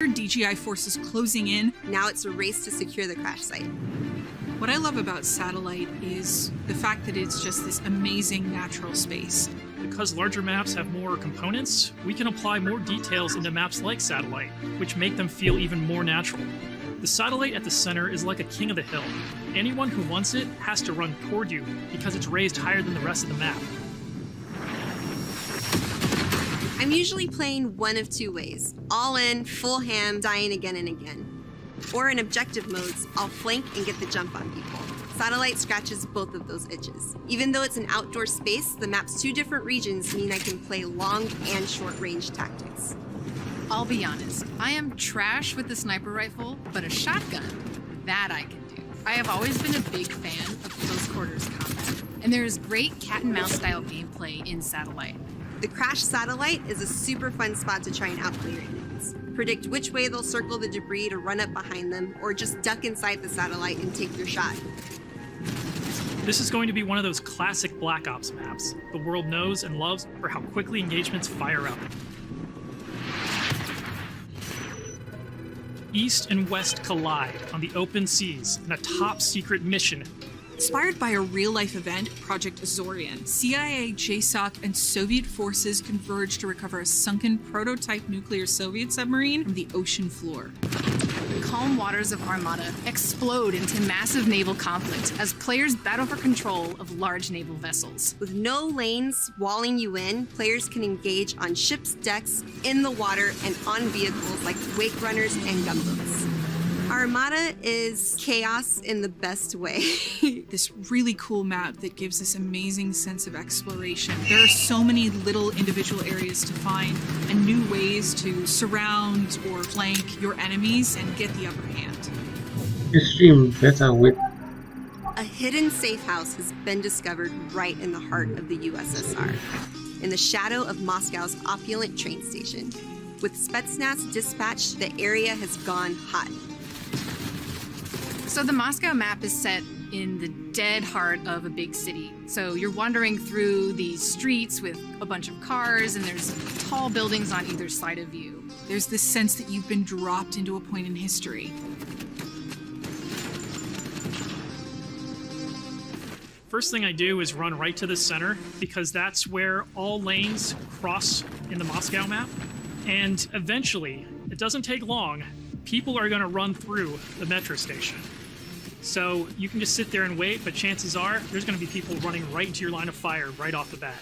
DGI forces closing in. Now it's a race to secure the crash site. What I love about Satellite is the fact that it's just this amazing natural space. Because larger maps have more components, we can apply more details into maps like Satellite, which make them feel even more natural. The satellite at the center is like a king of the hill. Anyone who wants it has to run toward you because it's raised higher than the rest of the map. I'm usually playing one of two ways. All in, full ham, dying again and again. Or in objective modes, I'll flank and get the jump on people. Satellite scratches both of those itches. Even though it's an outdoor space, the map's two different regions mean I can play long and short range tactics. I'll be honest, I am trash with the sniper rifle, but a shotgun, that I can do. I have always been a big fan of close quarters combat, and there is great cat and mouse style gameplay in Satellite. The Crash Satellite is a super fun spot to try and outplay your enemies. Predict which way they'll circle the debris to run up behind them, or just duck inside the satellite and take your shot. This is going to be one of those classic Black Ops maps the world knows and loves for how quickly engagements fire up. East and West collide on the open seas in a top-secret mission. Inspired by a real-life event, Project Azorian, CIA, JSOC, and Soviet forces converged to recover a sunken prototype nuclear Soviet submarine from the ocean floor. The calm waters of Armada explode into massive naval conflict as players battle for control of large naval vessels. With no lanes walling you in, players can engage on ships' decks, in the water, and on vehicles like wake runners and gunboats. Armada is chaos in the best way. This really cool map that gives this amazing sense of exploration. There are so many little individual areas to find and new ways to surround or flank your enemies and get the upper hand. Stream better with. A hidden safe house has been discovered right in the heart of the USSR, in the shadow of Moscow's opulent train station. With Spetsnaz dispatched, the area has gone hot. So the Moscow map is set in the dead heart of a big city. So you're wandering through these streets with a bunch of cars, and there's tall buildings on either side of you. There's this sense that you've been dropped into a point in history. First thing I do is run right to the center, because that's where all lanes cross in the Moscow map. And eventually, it doesn't take long, people are going to run through the metro station. So you can just sit there and wait, but chances are there's going to be people running right into your line of fire right off the bat.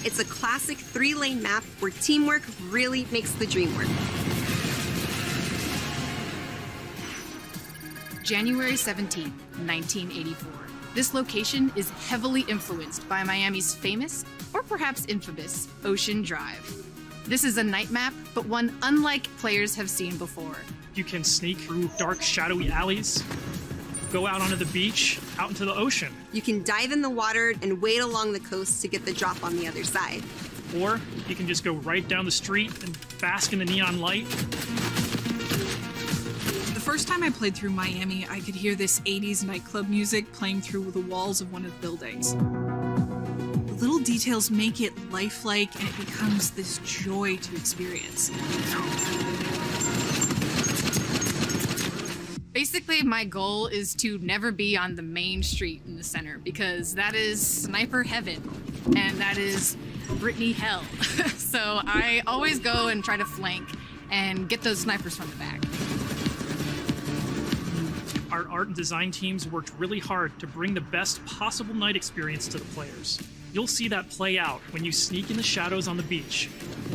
It's a classic 3-lane map where teamwork really makes the dream work. January 17, 1984. This location is heavily influenced by Miami's famous, or perhaps infamous, Ocean Drive. This is a night map, but one unlike players have seen before. You can sneak through dark, shadowy alleys, go out onto the beach, out into the ocean. You can dive in the water and wade along the coast to get the drop on the other side. Or you can just go right down the street and bask in the neon light. The first time I played through Miami, I could hear this 80s nightclub music playing through the walls of one of the buildings. The little details make it lifelike, and it becomes this joy to experience. Basically, my goal is to never be on the main street in the center, because that is sniper heaven, and that is Britney hell. So I always go and try to flank and get those snipers from the back. Our art and design teams worked really hard to bring the best possible night experience to the players. You'll see that play out when you sneak in the shadows on the beach,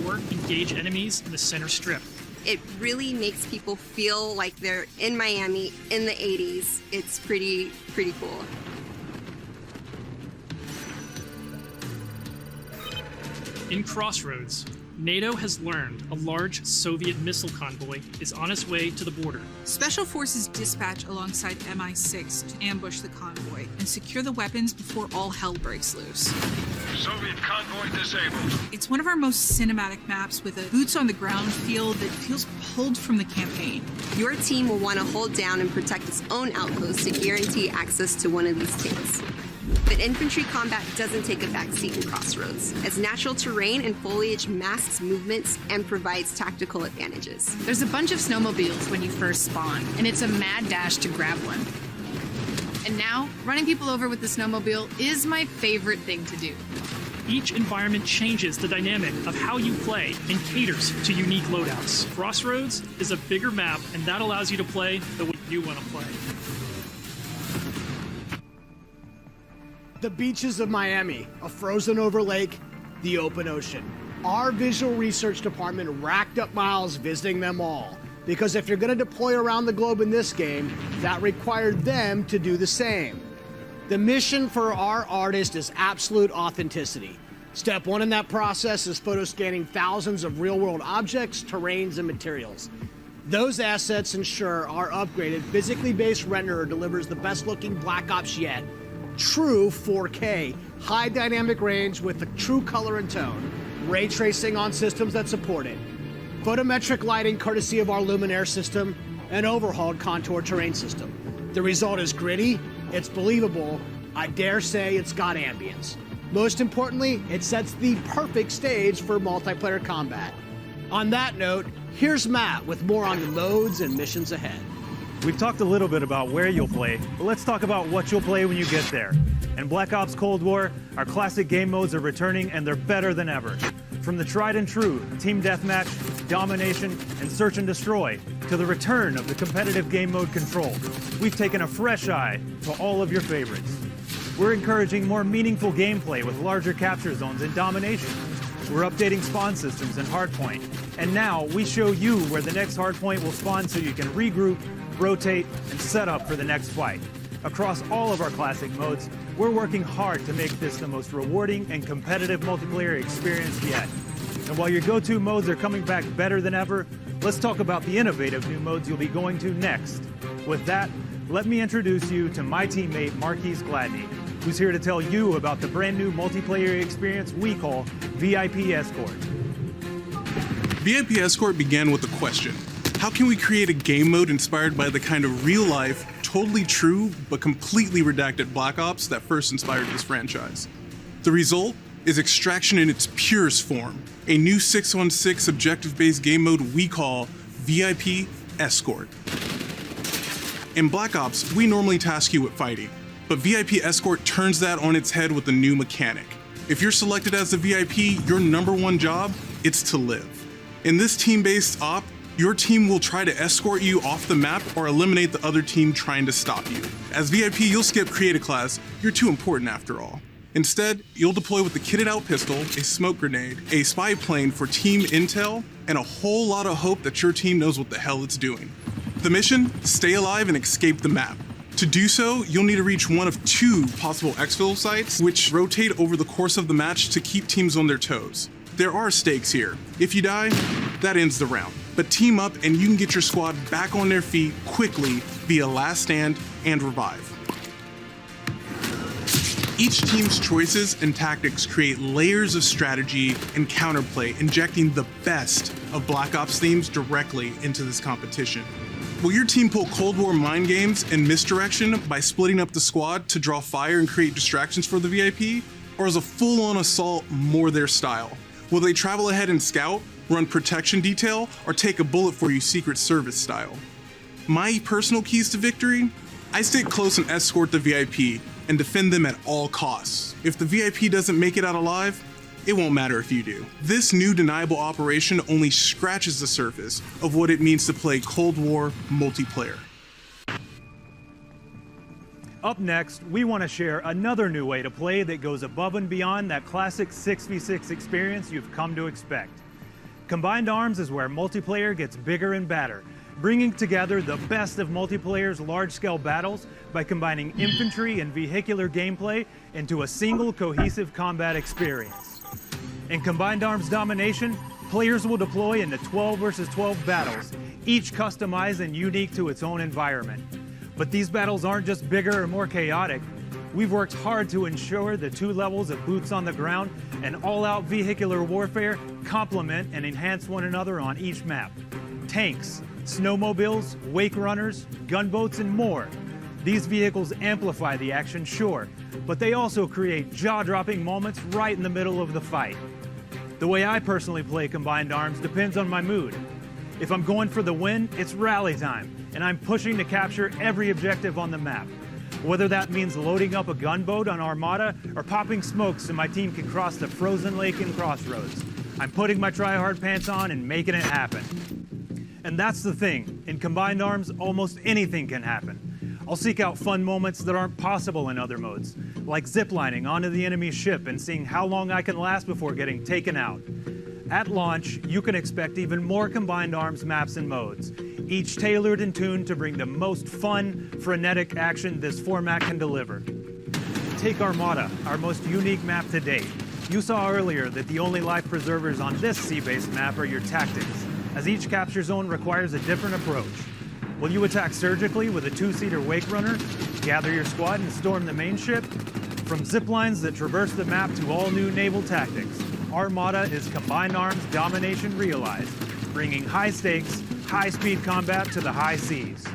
or engage enemies in the center strip. It really makes people feel like they're in Miami in the 80s. It's pretty cool. In Crossroads, NATO has learned a large Soviet missile convoy is on its way to the border. Special forces dispatch alongside MI6 to ambush the convoy and secure the weapons before all hell breaks loose. Soviet convoy disabled. It's one of our most cinematic maps with a boots-on-the-ground feel that feels pulled from the campaign. Your team will want to hold down and protect its own outpost to guarantee access to one of these tanks. But infantry combat doesn't take a backseat in Crossroads, as natural terrain and foliage masks movements and provides tactical advantages. There's a bunch of snowmobiles when you first spawn, and it's a mad dash to grab one. And now, running people over with the snowmobile is my favorite thing to do. Each environment changes the dynamic of how you play and caters to unique loadouts. Crossroads is a bigger map, and that allows you to play the way you want to play. The beaches of Miami, a frozen over lake, the open ocean. Our visual research department racked up miles visiting them all, because if you're going to deploy around the globe in this game, that required them to do the same. The mission for our artist is absolute authenticity. Step one in that process is photo scanning thousands of real-world objects, terrains, and materials. Those assets ensure our upgraded, physically based renderer delivers the best-looking Black Ops yet. True 4K, high dynamic range with the true color and tone, ray tracing on systems that support it, photometric lighting courtesy of our Luminaire system, and overhauled contour terrain system. The result is gritty, it's believable, I dare say it's got ambience. Most importantly, it sets the perfect stage for multiplayer combat. On that note, here's Matt with more on the modes and missions ahead. We've talked a little bit about where you'll play, but let's talk about what you'll play when you get there. In Black Ops Cold War, our classic game modes are returning and they're better than ever. From the tried and true Team Deathmatch, Domination, and Search and Destroy, to the return of the competitive game mode Control, we've taken a fresh eye to all of your favorites. We're encouraging more meaningful gameplay with larger capture zones in Domination. We're updating spawn systems in Hardpoint. And now we show you where the next Hardpoint will spawn so you can regroup, rotate, and set up for the next fight. Across all of our classic modes, we're working hard to make this the most rewarding and competitive multiplayer experience yet. And while your go-to modes are coming back better than ever, let's talk about the innovative new modes you'll be going to next. With that, let me introduce you to my teammate Marquise Gladney, who's here to tell you about the brand new multiplayer experience we call VIP Escort. VIP Escort began with a question. How can we create a game mode inspired by the kind of real-life, totally true, but completely redacted Black Ops that first inspired this franchise? The result is Extraction in its purest form, a new 6-on-6 objective-based game mode we call VIP Escort. In Black Ops, we normally task you with fighting, but VIP Escort turns that on its head with a new mechanic. If you're selected as the VIP, your number one job is to live. In this team-based op, your team will try to escort you off the map or eliminate the other team trying to stop you. As VIP, you'll skip Create Class, you're too important after all. Instead, you'll deploy with a kitted out pistol, a smoke grenade, a spy plane for team intel, and a whole lot of hope that your team knows what the hell it's doing. The mission? Stay alive and escape the map. To do so, you'll need to reach one of two possible exfil sites, which rotate over the course of the match to keep teams on their toes. There are stakes here. If you die, that ends the round. But team up and you can get your squad back on their feet quickly via last stand and revive. Each team's choices and tactics create layers of strategy and counterplay, injecting the best of Black Ops themes directly into this competition. Will your team pull Cold War mind games and misdirection by splitting up the squad to draw fire and create distractions for the VIP? Or is a full-on assault more their style? Will they travel ahead and scout, run protection detail, or take a bullet for you Secret Service style? My personal keys to victory? I stick close and escort the VIP and defend them at all costs. If the VIP doesn't make it out alive, it won't matter if you do. This new deniable operation only scratches the surface of what it means to play Cold War multiplayer. Up next, we want to share another new way to play that goes above and beyond that classic 6v6 experience you've come to expect. Combined Arms is where multiplayer gets bigger and badder, bringing together the best of multiplayer's large-scale battles by combining infantry and vehicular gameplay into a single cohesive combat experience. In Combined Arms Domination, players will deploy into 12 versus 12 battles, each customized and unique to its own environment. But these battles aren't just bigger or more chaotic. We've worked hard to ensure the two levels of boots on the ground and all-out vehicular warfare complement and enhance one another on each map. Tanks, snowmobiles, wake runners, gunboats, and more. These vehicles amplify the action, sure, but they also create jaw-dropping moments right in the middle of the fight. The way I personally play Combined Arms depends on my mood. If I'm going for the win, it's rally time, and I'm pushing to capture every objective on the map. Whether that means loading up a gunboat on Armada or popping smokes so my team can cross the frozen lake in Crossroads, I'm putting my try-hard pants on and making it happen. And that's the thing, in Combined Arms, almost anything can happen. I'll seek out fun moments that aren't possible in other modes, like ziplining onto the enemy ship and seeing how long I can last before getting taken out. At launch, you can expect even more Combined Arms maps and modes, each tailored and tuned to bring the most fun, frenetic action this format can deliver. Take Armada, our most unique map to date. You saw earlier that the only life preservers on this sea-based map are your tactics, as each capture zone requires a different approach. Will you attack surgically with a two-seater Wake Runner, gather your squad and storm the main ship? From ziplines that traverse the map to all new naval tactics, Armada is Combined Arms domination realized, bringing high stakes, high-speed combat to the high seas.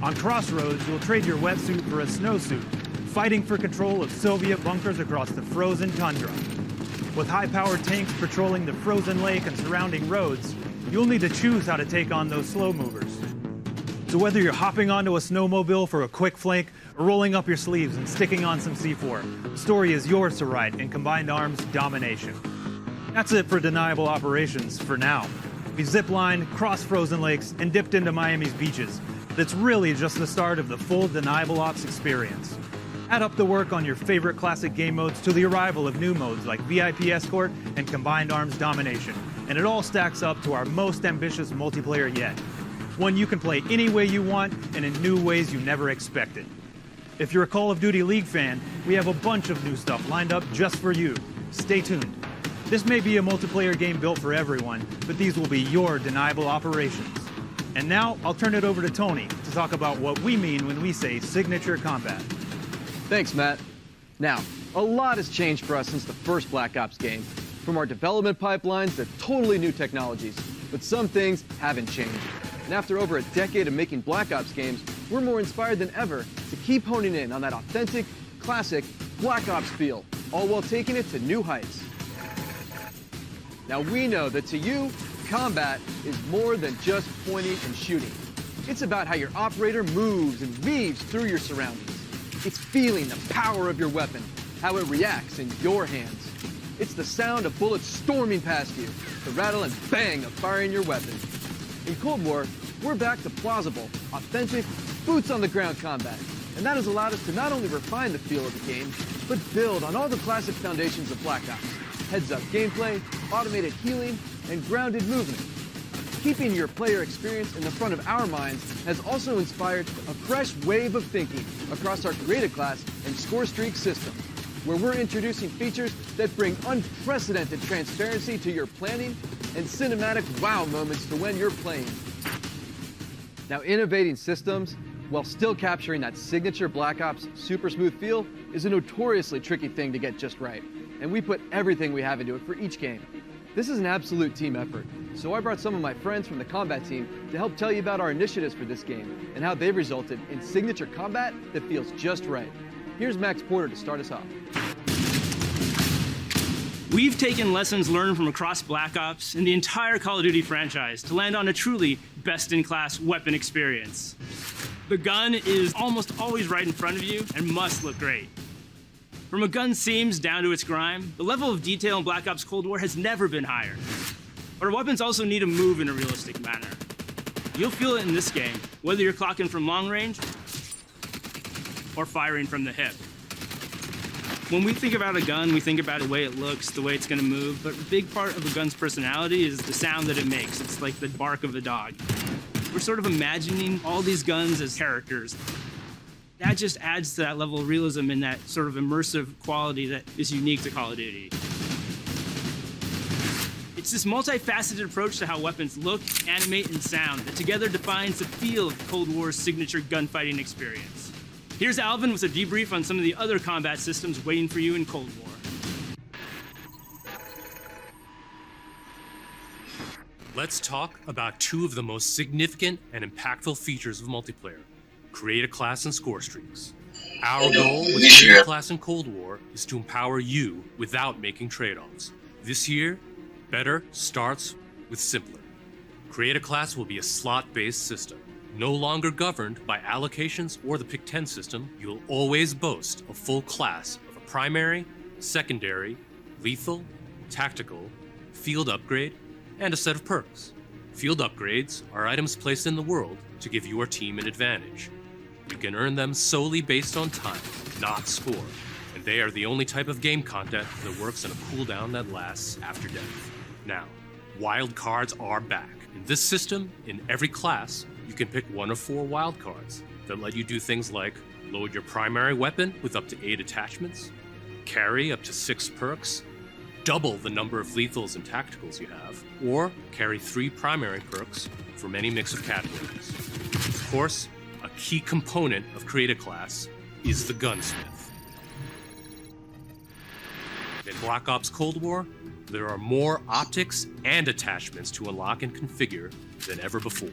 On Crossroads, you'll trade your wetsuit for a snowsuit, fighting for control of Soviet bunkers across the frozen tundra. With high-powered tanks patrolling the frozen lake and surrounding roads, you'll need to choose how to take on those slow movers. So whether you're hopping onto a snowmobile for a quick flank or rolling up your sleeves and sticking on some C4, the story is yours to write in Combined Arms Domination. That's it for Deniable Operations for now. We've ziplined, crossed frozen lakes, and dipped into Miami's beaches. But it's really just the start of the full Deniable Ops experience. Add up the work on your favorite classic game modes to the arrival of new modes like VIP Escort and Combined Arms Domination, and it all stacks up to our most ambitious multiplayer yet. One you can play any way you want and in new ways you never expected. If you're a Call of Duty League fan, we have a bunch of new stuff lined up just for you. Stay tuned. This may be a multiplayer game built for everyone, but these will be your Deniable Operations. And now, I'll turn it over to Tony to talk about what we mean when we say signature combat. Thanks, Matt. Now, a lot has changed for us since the first Black Ops game. From our development pipelines to totally new technologies, but some things haven't changed. And after over a decade of making Black Ops games, we're more inspired than ever to keep honing in on that authentic, classic Black Ops feel, all while taking it to new heights. Now we know that to you, combat is more than just pointing and shooting. It's about how your operator moves and weaves through your surroundings. It's feeling the power of your weapon, how it reacts in your hands. It's the sound of bullets storming past you, the rattle and bang of firing your weapon. In Cold War, we're back to plausible, authentic, boots-on-the-ground combat, and that has allowed us to not only refine the feel of the game, but build on all the classic foundations of Black Ops. Heads-up gameplay, automated healing, and grounded movement. Keeping your player experience in the front of our minds has also inspired a fresh wave of thinking across our Creative Class and Score Streak systems, where we're introducing features that bring unprecedented transparency to your planning and cinematic wow moments to when you're playing. Now, innovating systems while still capturing that signature Black Ops super smooth feel is a notoriously tricky thing to get just right, and we put everything we have into it for each game. This is an absolute team effort, so I brought some of my friends from the combat team to help tell you about our initiatives for this game and how they've resulted in signature combat that feels just right. Here's Max Porter to start us off. We've taken lessons learned from across Black Ops and the entire Call of Duty franchise to land on a truly best-in-class weapon experience. The gun is almost always right in front of you and must look great. From a gun's seams down to its grime, the level of detail in Black Ops Cold War has never been higher. But our weapons also need to move in a realistic manner. You'll feel it in this game, whether you're clocking from long range or firing from the hip. When we think about a gun, we think about the way it looks, the way it's going to move, but a big part of a gun's personality is the sound that it makes. It's like the bark of a dog. We're sort of imagining all these guns as characters. That just adds to that level of realism and that sort of immersive quality that is unique to Call of Duty. It's this multifaceted approach to how weapons look, animate, and sound that together defines the feel of Cold War's signature gunfighting experience. Here's Alvin with a debrief on some of the other combat systems waiting for you in Cold War. Let's talk about two of the most significant and impactful features of multiplayer: create a class and score streaks. Our goal with Create a Class in Cold War is to empower you without making trade-offs. This year, better starts with simpler. Create a Class will be a slot-based system. No longer governed by allocations or the Pick 10 system, you'll always boast a full class of a primary, secondary, lethal, tactical, field upgrade, and a set of perks. Field upgrades are items placed in the world to give your team an advantage. You can earn them solely based on time, not score, and they are the only type of game content that works in a cooldown that lasts after death. Now, wild cards are back. In this system, in every class, you can pick one of 4 wild cards that let you do things like load your primary weapon with up to 8 attachments, carry up to 6 perks, double the number of lethals and tacticals you have, or carry 3 primary perks from any mix of categories. Of course, a key component of Create a Class is the gunsmith. In Black Ops Cold War, there are more optics and attachments to unlock and configure than ever before.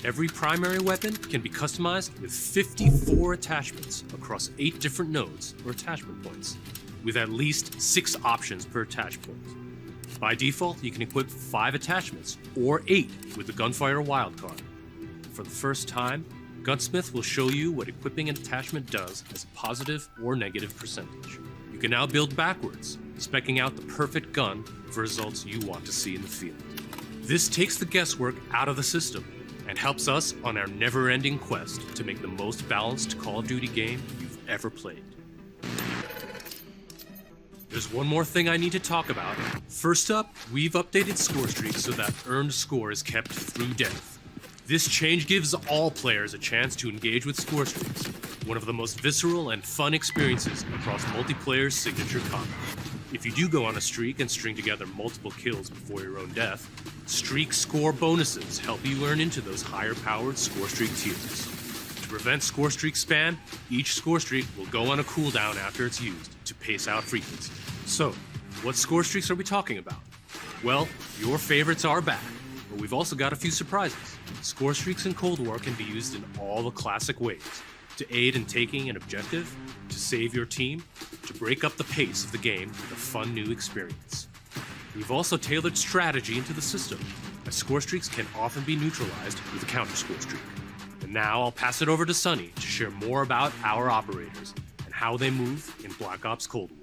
Every primary weapon can be customized with 54 attachments across 8 different nodes or attachment points, with at least 6 options per attach point. By default, you can equip 5 attachments, or 8 with the Gunfire wildcard. For the first time, Gunsmith will show you what equipping an attachment does as a positive or negative percentage. You can now build backwards, speccing out the perfect gun for results you want to see in the field. This takes the guesswork out of the system and helps us on our never-ending quest to make the most balanced Call of Duty game you've ever played. There's one more thing I need to talk about. First up, we've updated score streaks so that earned score is kept through death. This change gives all players a chance to engage with score streaks, one of the most visceral and fun experiences across multiplayer's signature combat. If you do go on a streak and string together multiple kills before your own death, streak score bonuses help you earn into those higher-powered score streak tiers. To prevent score streak spam, each score streak will go on a cooldown after it's used to pace out frequency. So, what score streaks are we talking about? Well, your favorites are back, but we've also got a few surprises. Score streaks in Cold War can be used in all the classic ways: to aid in taking an objective, to save your team, to break up the pace of the game with a fun new experience. We've also tailored strategy into the system, as score streaks can often be neutralized with a counter score streak. And now I'll pass it over to Sunny to share more about our operators and how they move in Black Ops Cold War.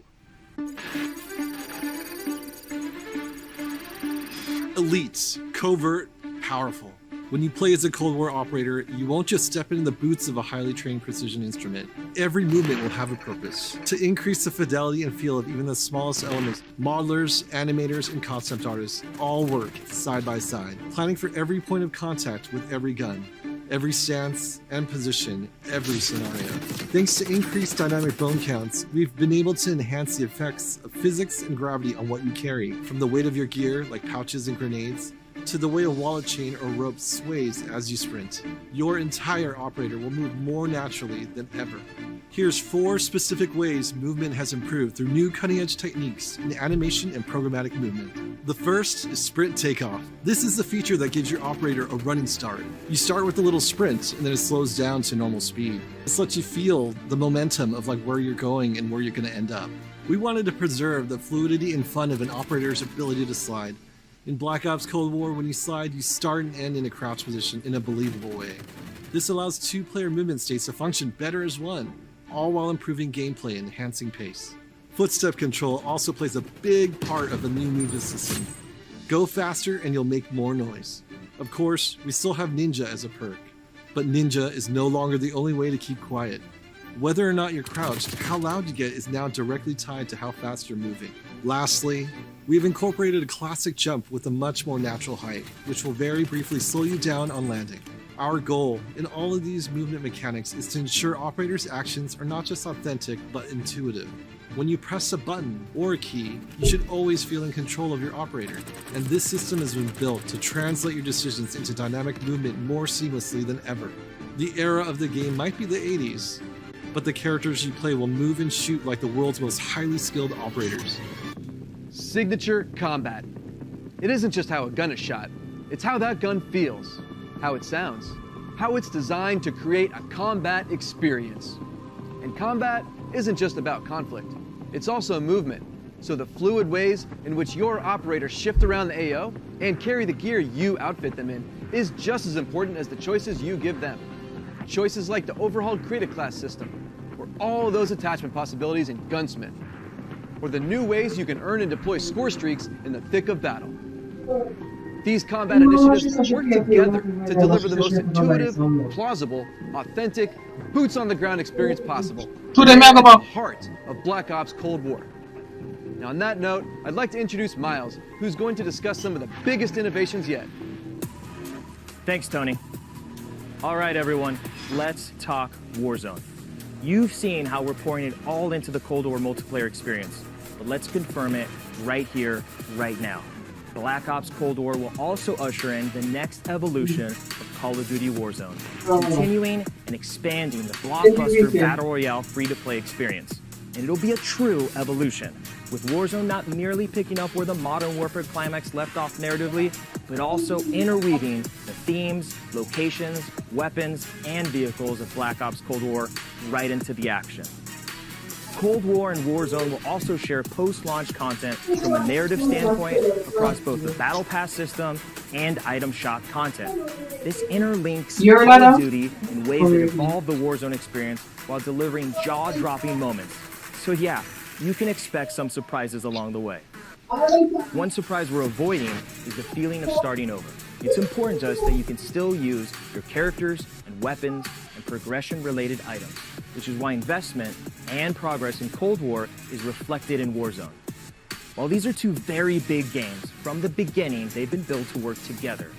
Elite, covert, powerful. When you play as a Cold War operator, you won't just step into the boots of a highly trained precision instrument. Every movement will have a purpose. To increase the fidelity and feel of even the smallest elements, modelers, animators, and concept artists all work side by side, planning for every point of contact with every gun, every stance and position, every scenario. Thanks to increased dynamic bone counts, we've been able to enhance the effects of physics and gravity on what you carry, from the weight of your gear, like pouches and grenades, to the way a wallet chain or rope sways as you sprint. Your entire operator will move more naturally than ever. Here's 4 specific ways movement has improved through new cutting-edge techniques in animation and programmatic movement. The first is sprint takeoff. This is the feature that gives your operator a running start. You start with a little sprint and then it slows down to normal speed. This lets you feel the momentum of like where you're going and where you're going to end up. We wanted to preserve the fluidity and fun of an operator's ability to slide. In Black Ops Cold War, when you slide, you start and end in a crouch position in a believable way. This allows 2-player movement states to function better as one, all while improving gameplay and enhancing pace. Footstep control also plays a big part of the new movement system. Go faster and you'll make more noise. Of course, we still have Ninja as a perk, but Ninja is no longer the only way to keep quiet. Whether or not you're crouched, how loud you get is now directly tied to how fast you're moving. Lastly, we've incorporated a classic jump with a much more natural height, which will very briefly slow you down on landing. Our goal in all of these movement mechanics is to ensure operators' actions are not just authentic, but intuitive. When you press a button or a key, you should always feel in control of your operator, and this system has been built to translate your decisions into dynamic movement more seamlessly than ever. The era of the game might be the 80s, but the characters you play will move and shoot like the world's most highly skilled operators. Signature combat. It isn't just how a gun is shot, it's how that gun feels, how it sounds, how it's designed to create a combat experience. And combat isn't just about conflict, it's also movement. So the fluid ways in which your operators shift around the AO and carry the gear you outfit them in is just as important as the choices you give them. Choices like the overhauled Create class system, or all those attachment possibilities in Gunsmith, or the new ways you can earn and deploy score streaks in the thick of battle. These combat initiatives work together to deliver the most intuitive, plausible, authentic, boots-on-the-ground experience possible. The heart of Black Ops Cold War. Now on that note, I'd like to introduce Miles, who's going to discuss some of the biggest innovations yet. Thanks, Tony. All right, everyone, let's talk Warzone. You've seen how we're pouring it all into the Cold War multiplayer experience, but let's confirm it right here, right now. Black Ops Cold War will also usher in the next evolution of Call of Duty Warzone, continuing and expanding the blockbuster Battle Royale free-to-play experience. And it'll be a true evolution, with Warzone not merely picking up where the Modern Warfare climax left off narratively, but also interweaving the themes, locations, weapons, and vehicles of Black Ops Cold War right into the action. Cold War and Warzone will also share post-launch content from a narrative standpoint across both the Battle Pass system and item shop content. This interlinks Call of Duty in ways that evolve the Warzone experience while delivering jaw-dropping moments. So yeah, you can expect some surprises along the way. One surprise we're avoiding is the feeling of starting over. It's important to us that you can still use your characters and weapons and progression-related items, which is why investment and progress in Cold War is reflected in Warzone. While these are two very big games, from the beginning they've been built to work together.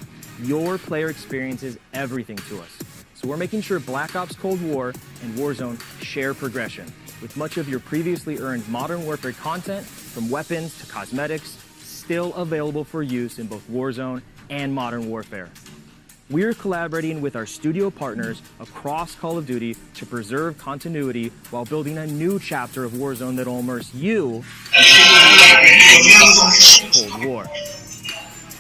Your player experience is everything to us. So we're making sure Black Ops Cold War and Warzone share progression, with much of your previously earned Modern Warfare content, from weapons to cosmetics, still available for use in both Warzone and Modern Warfare. We're collaborating with our studio partners across Call of Duty to preserve continuity while building a new chapter of Warzone that'll immerse you in Cold War.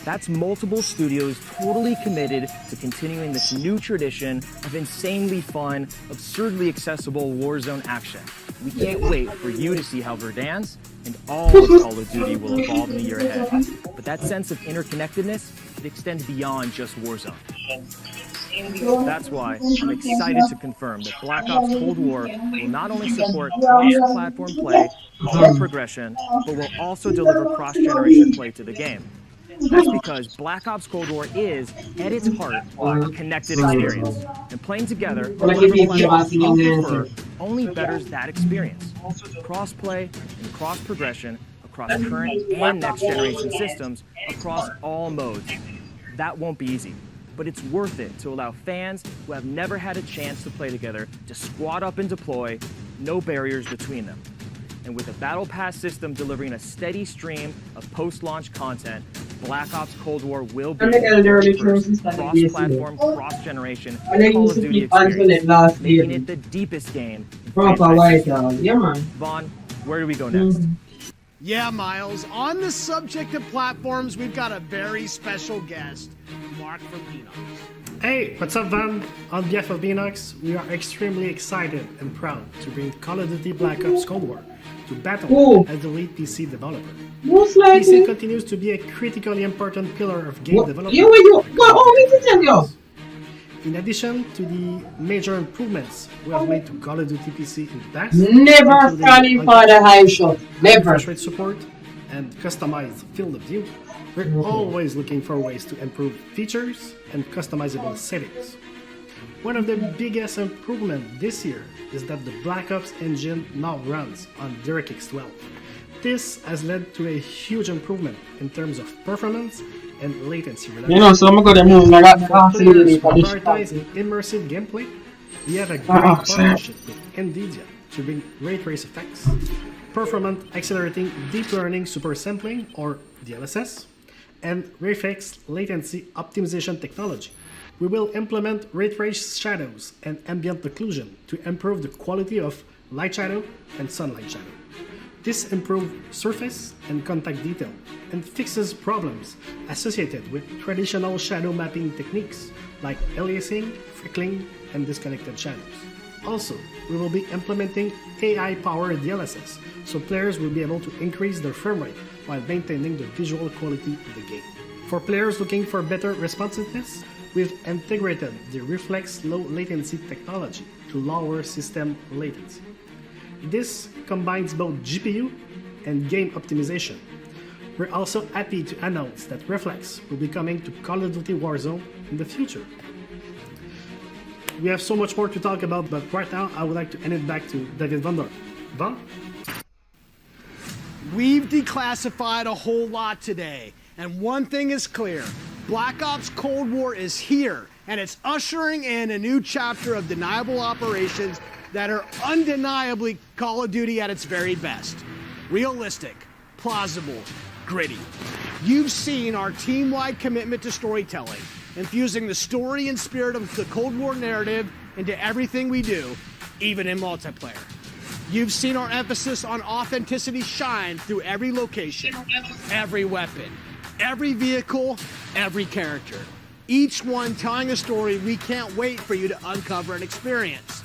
That's multiple studios totally committed to continuing this new tradition of insanely fun, absurdly accessible Warzone action. We can't wait for you to see how Verdansk and all of Call of Duty will evolve in the year ahead. But that sense of interconnectedness, it extends beyond just Warzone. That's why I'm excited to confirm that Black Ops Cold War will not only support cross-platform play and progression, but will also deliver cross-generation play to the game. That's because Black Ops Cold War is, at its heart, a connected experience. And playing together, whatever platforms you prefer, only betters that experience. Cross-play and cross-progression across current and next-generation systems across all modes. That won't be easy, but it's worth it to allow fans who have never had a chance to play together to squad up and deploy, no barriers between them. And with the Battle Pass system delivering a steady stream of post-launch content, Black Ops Cold War will be the first cross-platform, cross-generation Call of Duty experience, making it the deepest game in franchise history. Vaughn, where do we go next? Yeah, Miles, on the subject of platforms, we've got a very special guest, Mark from Beanox. Hey, what's up, Van? On behalf of Beanox, we are extremely excited and proud to bring Call of Duty Black Ops Cold War to battle as the lead PC developer. PC continues to be a critically important pillar of game development. In addition to the major improvements we have made to Call of Duty PC in the past, never standing for the high shot, never refresh rate support and customized field of view, we're always looking for ways to improve features and customizable settings. One of the biggest improvements this year is that the Black Ops engine now runs on DirectX 12. This has led to a huge improvement in terms of performance and latency reduction. You know, so I'm gonna move. I got the players who prioritize immersive gameplay. We have a great partnership with NVIDIA to bring ray trace effects, performance accelerating deep learning super sampling or DLSS, and Reflex latency optimization technology. We will implement ray trace shadows and ambient occlusion to improve the quality of light shadow and sunlight shadow. This improves surface and contact detail and fixes problems associated with traditional shadow mapping techniques like aliasing, freckling, and disconnected shadows. Also, we will be implementing AI-powered DLSS, so players will be able to increase their frame rate while maintaining the visual quality of the game. For players looking for better responsiveness, we've integrated the Reflex low latency technology to lower system latency. This combines both GPU and game optimization. We're also happy to announce that Reflex will be coming to Call of Duty Warzone in the future. We have so much more to talk about, but right now I would like to hand it back to David Van Der. Van? We've declassified a whole lot today, and one thing is clear. Black Ops Cold War is here, and it's ushering in a new chapter of deniable operations that are undeniably Call of Duty at its very best. Realistic, plausible, gritty. You've seen our team-wide commitment to storytelling, infusing the story and spirit of the Cold War narrative into everything we do, even in multiplayer. You've seen our emphasis on authenticity shine through every location, every weapon, every vehicle, every character. Each one telling a story we can't wait for you to uncover and experience.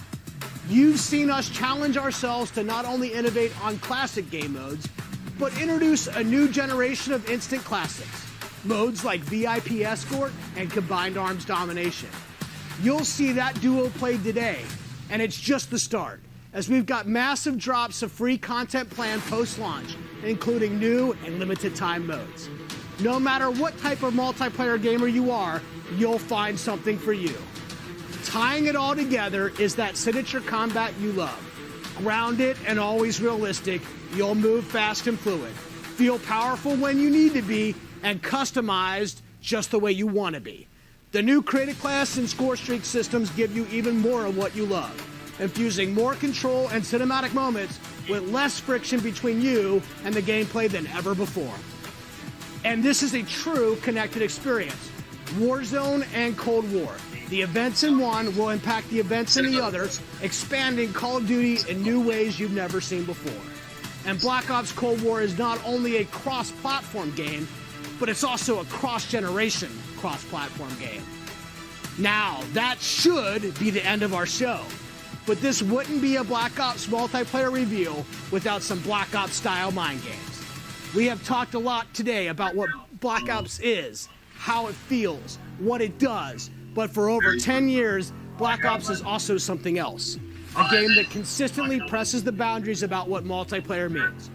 You've seen us challenge ourselves to not only innovate on classic game modes, but introduce a new generation of instant classics. Modes like VIP Escort and Combined Arms Domination. You'll see that duo played today, and it's just the start, as we've got massive drops of free content planned post-launch, including new and limited time modes. No matter what type of multiplayer gamer you are, you'll find something for you. Tying it all together is that signature combat you love. Grounded and always realistic, you'll move fast and fluid. Feel powerful when you need to be, and customized just the way you want to be. The new Creative Class and Score Streak systems give you even more of what you love, infusing more control and cinematic moments with less friction between you and the gameplay than ever before. And this is a true connected experience. Warzone and Cold War. The events in one will impact the events in the other, expanding Call of Duty in new ways you've never seen before. And Black Ops Cold War is not only a cross-platform game, but it's also a cross-generation cross-platform game. Now, that should be the end of our show, but this wouldn't be a Black Ops multiplayer reveal without some Black Ops style mind games. We have talked a lot today about what Black Ops is, how it feels, what it does, but for over 10 years, Black Ops is also something else. A game that consistently presses the boundaries about what multiplayer means.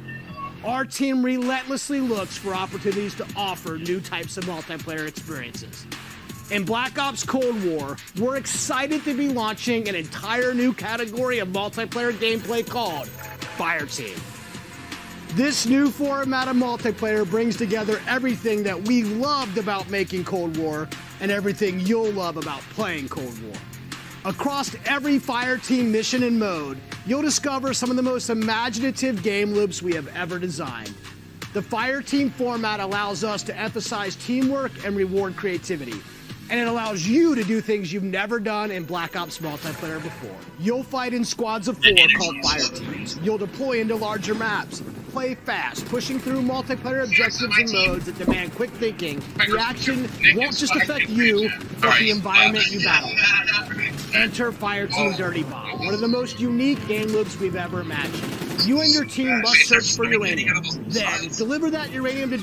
Our team relentlessly looks for opportunities to offer new types of multiplayer experiences. In Black Ops Cold War, we're excited to be launching an entire new category of multiplayer gameplay called Fireteam. This new format of multiplayer brings together everything that we loved about making Cold War and everything you'll love about playing Cold War. Across every Fireteam mission and mode, you'll discover some of the most imaginative game loops we have ever designed. The Fireteam format allows us to emphasize teamwork and reward creativity, and it allows you to do things you've never done in Black Ops multiplayer before. You'll fight in squads of 4 called Fireteams. You'll deploy into larger maps, play fast, pushing through multiplayer objectives and modes that demand quick thinking. The action won't just affect you, but the environment you battle. Enter Fireteam Dirty Bomb, one of the most unique game loops we've ever imagined. You and your team must search for uranium. Then, deliver that uranium to